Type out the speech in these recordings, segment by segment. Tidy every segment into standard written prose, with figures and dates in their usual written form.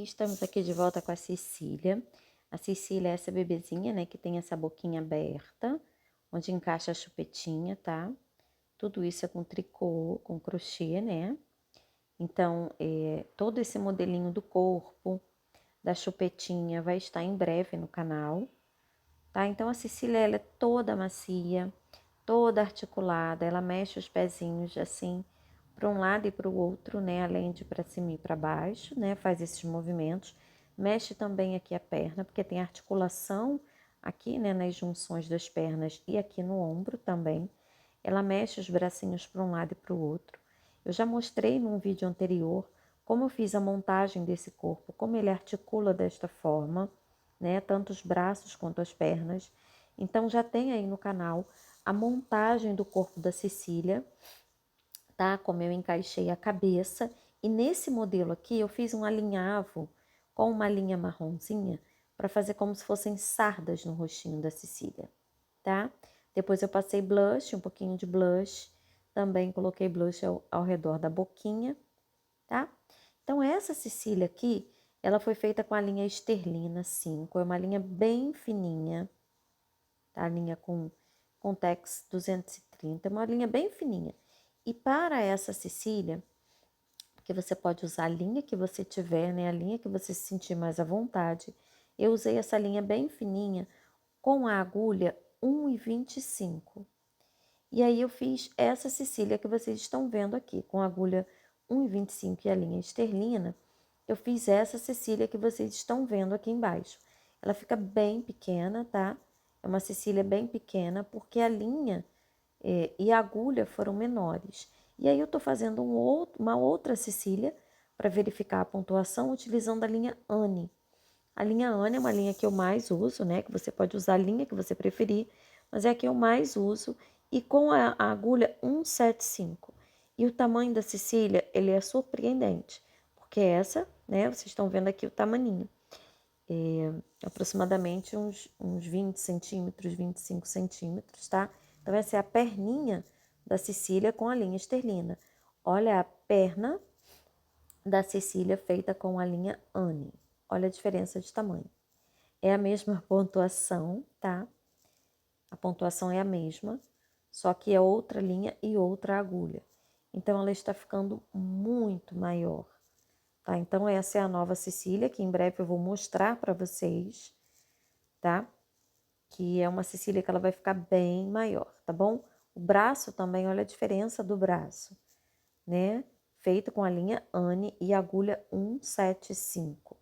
Oi, estamos aqui de volta com a Cecília. A Cecília é essa bebezinha, né, que tem essa boquinha aberta, onde encaixa a chupetinha, tá? Tudo isso é com tricô, com crochê, né? Então, todo esse modelinho do corpo, da chupetinha, vai estar em breve no canal, tá? Então, a Cecília, ela é toda macia, toda articulada, ela mexe os pezinhos assim, para um lado e para o outro, né? Além de para cima e para baixo, né? Faz esses movimentos. Mexe também aqui a perna, porque tem articulação aqui, né? Nas junções das pernas e aqui no ombro também. Ela mexe os bracinhos para um lado e para o outro. Eu já mostrei num vídeo anterior como eu fiz a montagem desse corpo, como ele articula desta forma, né? Tanto os braços quanto as pernas. Então já tem aí no canal a montagem do corpo da Cecília, tá? Como eu encaixei a cabeça. E nesse modelo aqui eu fiz um alinhavo com uma linha marronzinha para fazer como se fossem sardas no rostinho da Cecília, tá? Depois eu passei blush, um pouquinho de blush. Também coloquei blush ao redor da boquinha, tá? Então essa Cecília aqui, ela foi feita com a linha Esterlina 5. É uma linha bem fininha, tá? A linha com Tex 230, é uma linha bem fininha. E para essa Cecília, que você pode usar a linha que você tiver, né? A linha que você se sentir mais à vontade. Eu usei essa linha bem fininha com a agulha 1,25. E aí eu fiz essa Cecília que vocês estão vendo aqui, com a agulha 1,25 e a linha esterlina. Eu fiz essa Cecília que vocês estão vendo aqui embaixo. Ela fica bem pequena, tá? É uma Cecília bem pequena, porque a linha e a agulha foram menores. E aí eu tô fazendo uma outra Cecília para verificar a pontuação utilizando a linha Anne. A linha Anne é uma linha que eu mais uso, né? Que você pode usar a linha que você preferir, mas é a que eu mais uso. E com a agulha 175. E o tamanho da Cecília, ele é surpreendente. Porque essa, né? Vocês estão vendo aqui o tamaninho. Aproximadamente uns 20 centímetros, 25 centímetros, tá? Então, essa é a perninha da Cecília com a linha esterlina. Olha a perna da Cecília feita com a linha Anne. Olha a diferença de tamanho. É a mesma pontuação, tá? A pontuação é a mesma, só que é outra linha e outra agulha. Então, ela está ficando muito maior, tá? Então, essa é a nova Cecília, que em breve eu vou mostrar para vocês, tá? Que é uma Cecília que ela vai ficar bem maior, tá bom? O braço também, olha a diferença do braço, né? Feito com a linha Anne e agulha 175,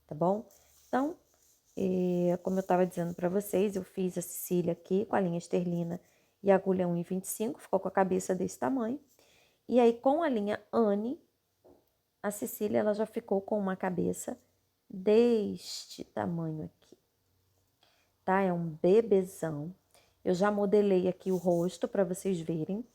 tá bom? Então, como eu estava dizendo para vocês, eu fiz a Cecília aqui com a linha esterlina e agulha 1,25, ficou com a cabeça desse tamanho. E aí, com a linha Anne, a Cecília ela já ficou com uma cabeça deste tamanho aqui, tá? É um bebezão. Eu já modelei aqui o rosto para vocês verem.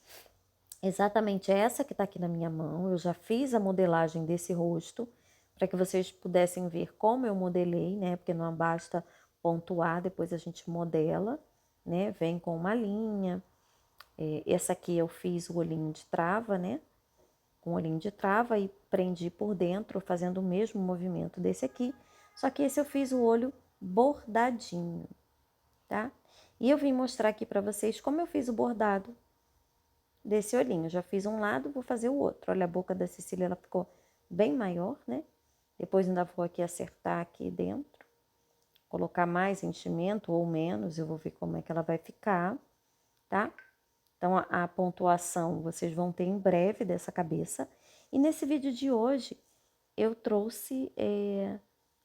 Exatamente essa que tá aqui na minha mão. Eu já fiz a modelagem desse rosto para que vocês pudessem ver como eu modelei, né? Porque não basta pontuar, depois a gente modela, né? Vem com uma linha. Essa aqui eu fiz o olhinho de trava, né? Com o olhinho de trava e prendi por dentro, fazendo o mesmo movimento desse aqui. Só que esse eu fiz o olho bordadinho, tá? E eu vim mostrar aqui para vocês como eu fiz o bordado desse olhinho. Já fiz um lado, vou fazer o outro. Olha, a boca da Cecília, ela ficou bem maior, né? Depois ainda vou aqui acertar aqui dentro. Colocar mais enchimento ou menos, eu vou ver como é que ela vai ficar, tá? Então, a pontuação vocês vão ter em breve dessa cabeça. E nesse vídeo de hoje, eu trouxe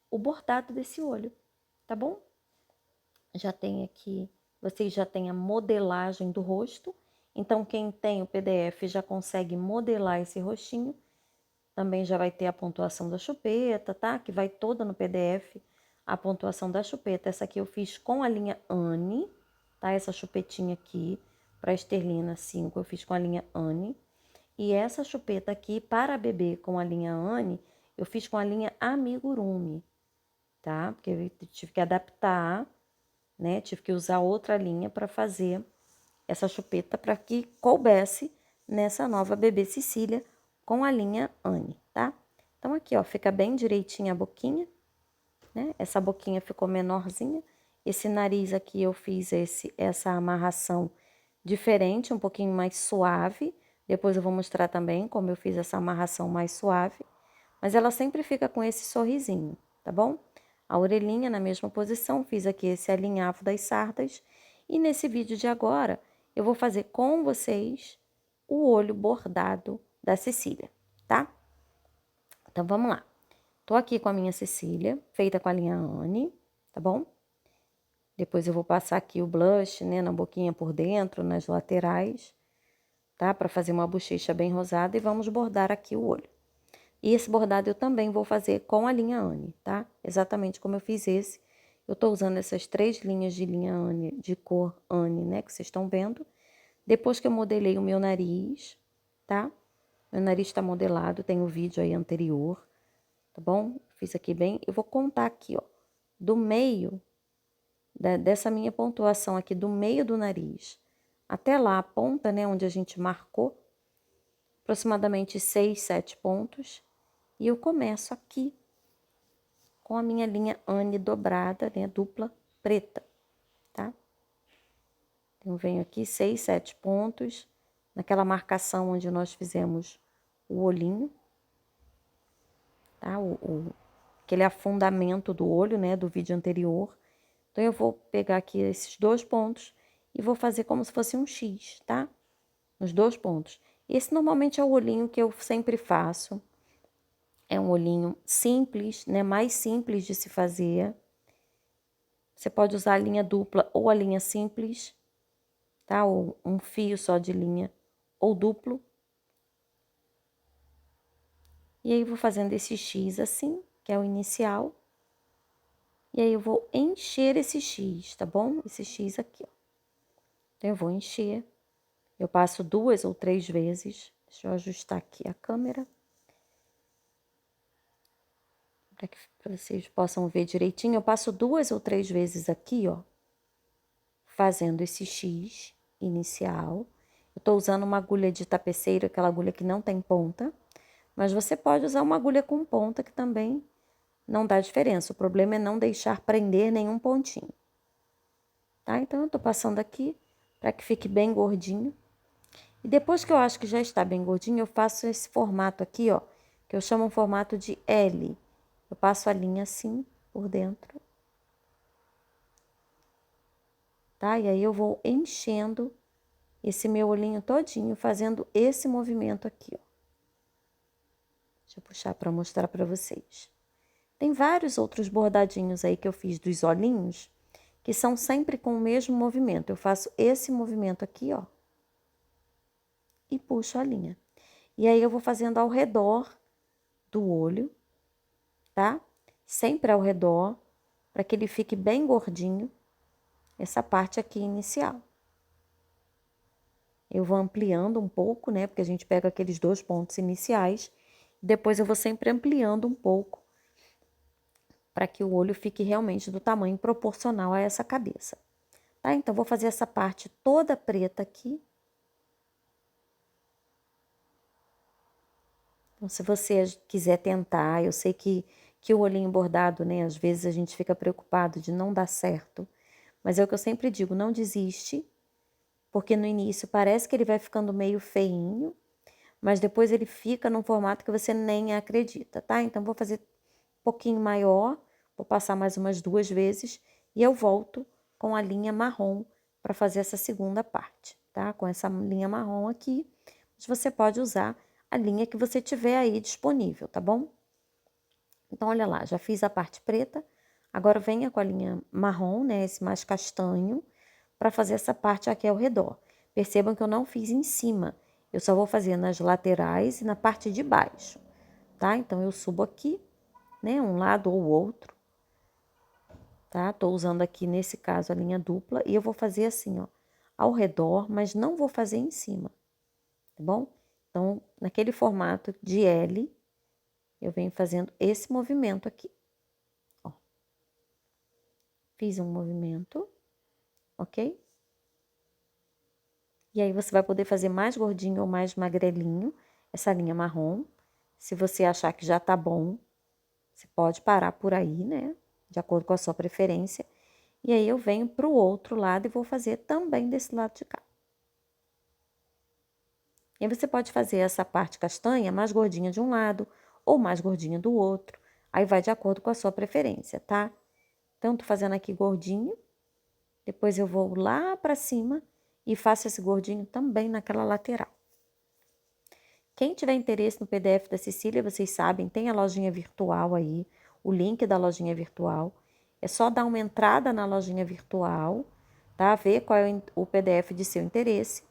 o bordado desse olho, tá bom? Já tem aqui, vocês já têm a modelagem do rosto. Então, quem tem o PDF já consegue modelar esse rostinho. Também já vai ter a pontuação da chupeta, tá? Que vai toda no PDF, a pontuação da chupeta. Essa aqui eu fiz com a linha Anne, tá? Essa chupetinha aqui, para Esterlina 5, eu fiz com a linha Anne. E essa chupeta aqui, para bebê com a linha Anne, eu fiz com a linha Amigurumi, tá? Porque eu tive que adaptar, né? Tive que usar outra linha para fazer essa chupeta para que coubesse nessa nova bebê Cecília com a linha Anne, tá? Então, aqui, ó, fica bem direitinha a boquinha, né? Essa boquinha ficou menorzinha. Esse nariz aqui eu fiz essa amarração diferente, um pouquinho mais suave. Depois eu vou mostrar também como eu fiz essa amarração mais suave. Mas ela sempre fica com esse sorrisinho, tá bom? A orelhinha na mesma posição, fiz aqui esse alinhavo das sardas. E nesse vídeo de agora, eu vou fazer com vocês o olho bordado da Cecília, tá? Então, vamos lá. Tô aqui com a minha Cecília, feita com a linha Anne, tá bom? Depois eu vou passar aqui o blush, né, na boquinha por dentro, nas laterais, tá? Pra fazer uma bochecha bem rosada e vamos bordar aqui o olho. E esse bordado eu também vou fazer com a linha Anne, tá? Exatamente como eu fiz esse. Eu tô usando essas 3 linhas de linha Anne, de cor Anne, né, que vocês estão vendo. Depois que eu modelei o meu nariz, tá? Meu nariz tá modelado, tem o vídeo aí anterior, tá bom? Fiz aqui bem. Eu vou contar aqui, ó, do meio, dessa minha pontuação aqui, do meio do nariz, até lá a ponta, né, onde a gente marcou, aproximadamente 6, 7 pontos. E eu começo aqui com a minha linha Anne dobrada, né, dupla preta, tá? Então, venho aqui 6, 7 pontos, naquela marcação onde nós fizemos o olhinho, tá? Aquele afundamento do olho, né, do vídeo anterior. Então, eu vou pegar aqui esses 2 pontos e vou fazer como se fosse um X, tá? Nos 2 pontos. Esse normalmente é o olhinho que eu sempre faço. É um olhinho simples, né? Mais simples de se fazer. Você pode usar a linha dupla ou a linha simples, tá? Ou um fio só de linha ou duplo. E aí, vou fazendo esse X assim, que é o inicial. E aí, eu vou encher esse X, tá bom? Esse X aqui, ó. Então, eu vou encher. Eu passo 2 ou 3 vezes. Deixa eu ajustar aqui a câmera. Para que vocês possam ver direitinho. Eu passo 2 ou 3 vezes aqui, ó. Fazendo esse X inicial. Eu tô usando uma agulha de tapeceiro, aquela agulha que não tem ponta. Mas você pode usar uma agulha com ponta, que também não dá diferença. O problema é não deixar prender nenhum pontinho. Tá? Então, eu tô passando aqui para que fique bem gordinho. E depois que eu acho que já está bem gordinho, eu faço esse formato aqui, ó, que eu chamo um formato de L. Eu passo a linha assim por dentro. Tá? E aí eu vou enchendo esse meu olhinho todinho, fazendo esse movimento aqui, ó. Deixa eu puxar para mostrar para vocês. Tem vários outros bordadinhos aí que eu fiz dos olhinhos, que são sempre com o mesmo movimento. Eu faço esse movimento aqui, ó, e puxo a linha. E aí, eu vou fazendo ao redor do olho, tá? Sempre ao redor, para que ele fique bem gordinho, essa parte aqui inicial. Eu vou ampliando um pouco, né? Porque a gente pega aqueles 2 pontos iniciais, depois eu vou sempre ampliando um pouco, para que o olho fique realmente do tamanho proporcional a essa cabeça. Tá? Então, vou fazer essa parte toda preta aqui. Então, se você quiser tentar, eu sei que o olhinho bordado, né? Às vezes a gente fica preocupado de não dar certo. Mas é o que eu sempre digo, não desiste. Porque no início parece que ele vai ficando meio feinho, mas depois ele fica num formato que você nem acredita, tá? Então, vou fazer um pouquinho maior, vou passar mais umas 2 vezes e eu volto com a linha marrom para fazer essa segunda parte, tá? Com essa linha marrom aqui, mas você pode usar a linha que você tiver aí disponível, tá bom? Então, olha lá, já fiz a parte preta, agora venha com a linha marrom, né? Esse mais castanho, para fazer essa parte aqui ao redor. Percebam que eu não fiz em cima, eu só vou fazer nas laterais e na parte de baixo, tá? Então, eu subo aqui, né, um lado ou outro, tá? Tô usando aqui, nesse caso, a linha dupla, e eu vou fazer assim, ó, ao redor, mas não vou fazer em cima, tá bom? Então, naquele formato de L, eu venho fazendo esse movimento aqui, ó. Fiz um movimento, ok? E aí, você vai poder fazer mais gordinho ou mais magrelinho essa linha marrom. Se você achar que já tá bom, você pode parar por aí, né? De acordo com a sua preferência. E aí eu venho para o outro lado e vou fazer também desse lado de cá. E aí você pode fazer essa parte castanha mais gordinha de um lado ou mais gordinha do outro. Aí vai de acordo com a sua preferência, tá? Então, tô fazendo aqui gordinho. Depois eu vou lá para cima e faço esse gordinho também naquela lateral. Quem tiver interesse no PDF da Cecília, vocês sabem, tem a lojinha virtual aí, o link da lojinha virtual. É só dar uma entrada na lojinha virtual, tá? Ver qual é o PDF de seu interesse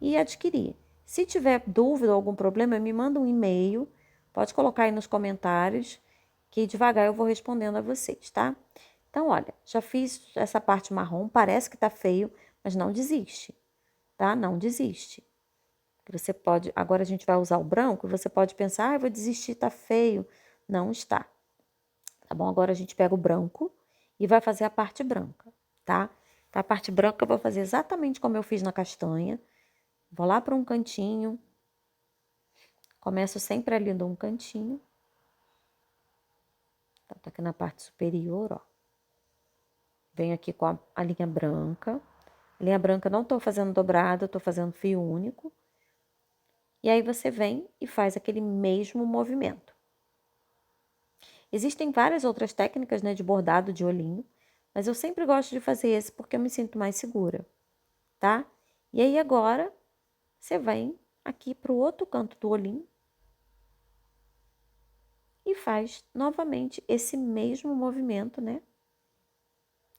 e adquirir. Se tiver dúvida ou algum problema, me manda um e-mail, pode colocar aí nos comentários, que devagar eu vou respondendo a vocês, tá? Então, olha, já fiz essa parte marrom, parece que tá feio, mas não desiste, tá? Não desiste. Você pode, agora a gente vai usar o branco, você pode pensar, eu vou desistir, tá feio. Não está. Tá bom? Agora a gente pega o branco e vai fazer a parte branca, tá? Então, a parte branca eu vou fazer exatamente como eu fiz na castanha. Vou lá para um cantinho. Começo sempre ali de um cantinho. Tá aqui na parte superior, ó. Venho aqui com a linha branca. A linha branca não tô fazendo dobrado, eu tô fazendo fio único. E aí você vem e faz aquele mesmo movimento. Existem várias outras técnicas, né, de bordado de olhinho, mas eu sempre gosto de fazer esse porque eu me sinto mais segura, tá? E aí agora você vem aqui pro outro canto do olhinho e faz novamente esse mesmo movimento, né?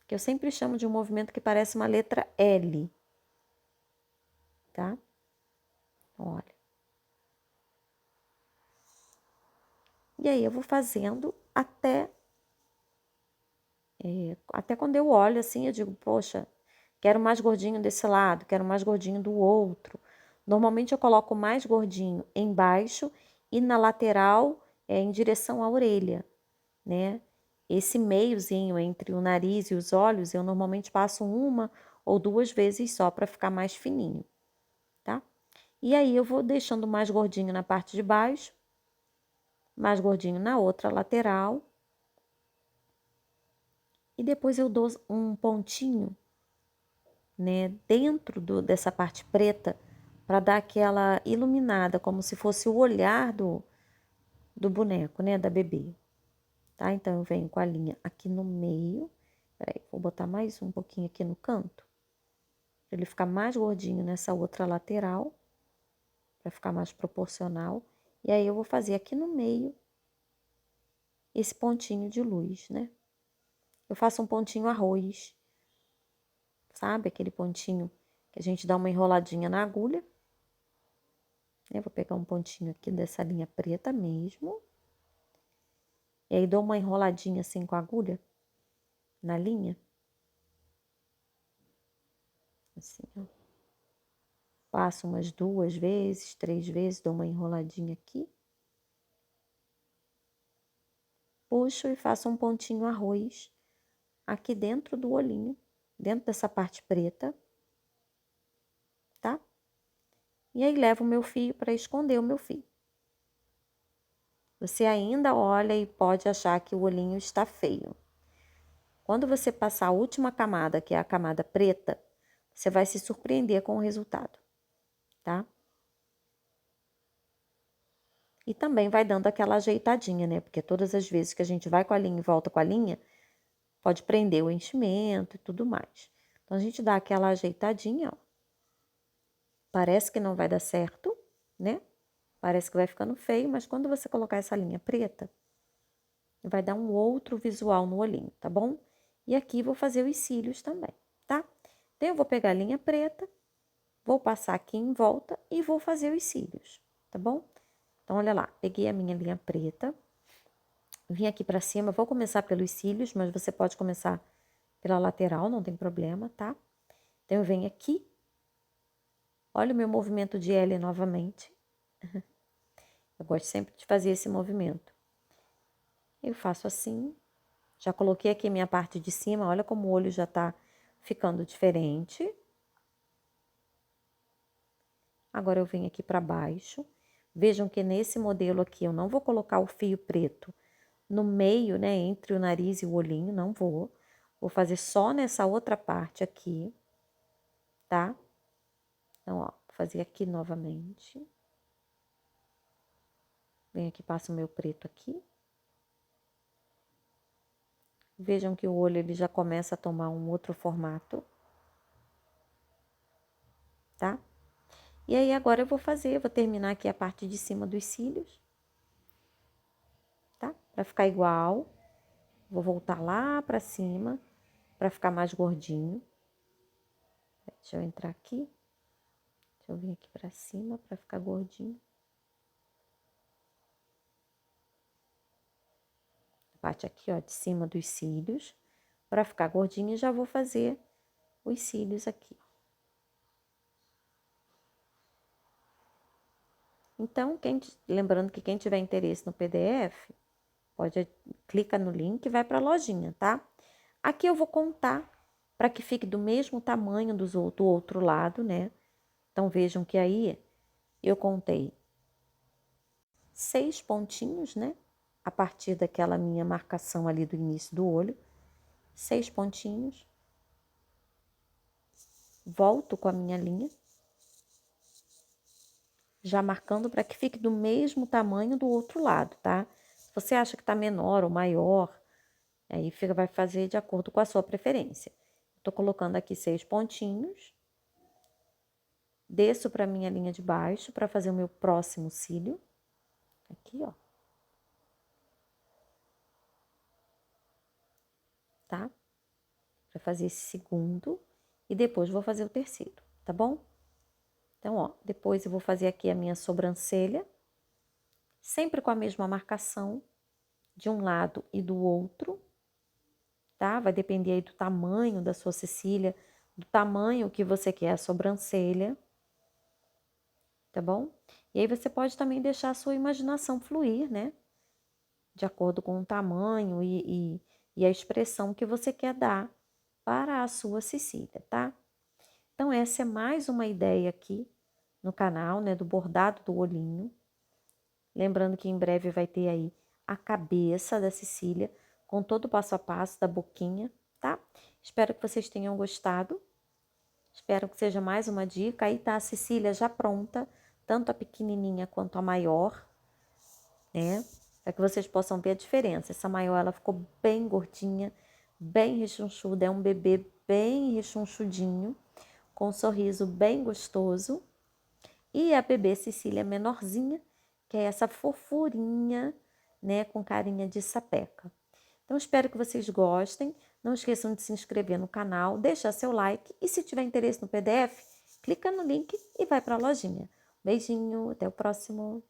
Que eu sempre chamo de um movimento que parece uma letra L, tá? Olha. E aí eu vou fazendo até quando eu olho assim, eu digo, poxa, quero mais gordinho desse lado, quero mais gordinho do outro. Normalmente eu coloco mais gordinho embaixo e na lateral em direção à orelha, né? Esse meiozinho entre o nariz e os olhos, eu normalmente passo uma ou duas vezes só para ficar mais fininho, tá? E aí eu vou deixando mais gordinho na parte de baixo, mais gordinho na outra lateral. E depois eu dou um pontinho, né, dentro dessa parte preta, para dar aquela iluminada, como se fosse o olhar do boneco, né, da bebê. Tá? Então, eu venho com a linha aqui no meio. Peraí, vou botar mais um pouquinho aqui no canto, para ele ficar mais gordinho nessa outra lateral, para ficar mais proporcional. E aí, eu vou fazer aqui no meio esse pontinho de luz, né? Eu faço um pontinho arroz, sabe? Aquele pontinho que a gente dá uma enroladinha na agulha. Eu vou pegar um pontinho aqui dessa linha preta mesmo. E aí dou uma enroladinha assim com a agulha na linha. Assim, ó. Passo umas 2 vezes, 3 vezes, dou uma enroladinha aqui. Puxo e faço um pontinho arroz aqui dentro do olhinho, dentro dessa parte preta, tá? E aí levo o meu fio para esconder o meu fio. Você ainda olha e pode achar que o olhinho está feio. Quando você passar a última camada, que é a camada preta, você vai se surpreender com o resultado, tá? E também vai dando aquela ajeitadinha, né? Porque todas as vezes que a gente vai com a linha e volta com a linha, pode prender o enchimento e tudo mais. Então, a gente dá aquela ajeitadinha, ó. Parece que não vai dar certo, né? Parece que vai ficando feio, mas quando você colocar essa linha preta, vai dar um outro visual no olhinho, tá bom? E aqui vou fazer os cílios também, tá? Então, eu vou pegar a linha preta, vou passar aqui em volta e vou fazer os cílios, tá bom? Então, olha lá, peguei a minha linha preta, vim aqui pra cima, vou começar pelos cílios, mas você pode começar pela lateral, não tem problema, tá? Então, eu venho aqui, olha o meu movimento de L novamente. Eu gosto sempre de fazer esse movimento. Eu faço assim, já coloquei aqui minha parte de cima, olha como o olho já tá ficando diferente. Agora eu venho aqui pra baixo, Vejam que nesse modelo aqui eu não vou colocar o fio preto no meio, né, entre o nariz e o olhinho, não vou. Vou fazer só nessa outra parte aqui, tá? Então, ó, vou fazer aqui novamente. Venho aqui, passo o meu preto aqui. Vejam que o olho ele já começa a tomar um outro formato, tá? E aí agora eu vou terminar aqui a parte de cima dos cílios, tá? Pra ficar igual. Vou voltar lá pra cima, pra ficar mais gordinho. Deixa eu entrar aqui. Deixa eu vir aqui pra cima pra ficar gordinho. A parte aqui, ó, de cima dos cílios. Pra ficar gordinho, já vou fazer os cílios aqui. Então, lembrando que quem tiver interesse no PDF, clica no link e vai para a lojinha, tá? Aqui eu vou contar para que fique do mesmo tamanho do outro lado, né? Então, vejam que aí eu contei 6 pontinhos, né? A partir daquela minha marcação ali do início do olho. 6 pontinhos. Volto com a minha linha. Já marcando para que fique do mesmo tamanho do outro lado, tá? Se você acha que tá menor ou maior, aí vai fazer de acordo com a sua preferência. Tô colocando aqui 6 pontinhos. Desço para minha linha de baixo para fazer o meu próximo cílio. Aqui, ó. Tá? Para fazer esse segundo e depois vou fazer o terceiro, tá bom? Então, ó, depois eu vou fazer aqui a minha sobrancelha, sempre com a mesma marcação de um lado e do outro, tá? Vai depender aí do tamanho da sua cecília, do tamanho que você quer a sobrancelha, tá bom? E aí você pode também deixar a sua imaginação fluir, né? De acordo com o tamanho e a expressão que você quer dar para a sua cecília, tá? Então, essa é mais uma ideia aqui no canal, né? Do bordado do olhinho. Lembrando que em breve vai ter aí a cabeça da Cecília, com todo o passo a passo da boquinha, tá? Espero que vocês tenham gostado. Espero que seja mais uma dica. Aí tá a Cecília já pronta, tanto a pequenininha quanto a maior, né? Para que vocês possam ver a diferença. Essa maior, ela ficou bem gordinha, bem rechonchuda. É um bebê bem rechonchudinho, com um sorriso bem gostoso. E a bebê Cecília menorzinha, que é essa fofurinha, né, com carinha de sapeca. Então, espero que vocês gostem. Não esqueçam de se inscrever no canal, deixar seu like e se tiver interesse no PDF, clica no link e vai para a lojinha. Beijinho, até o próximo.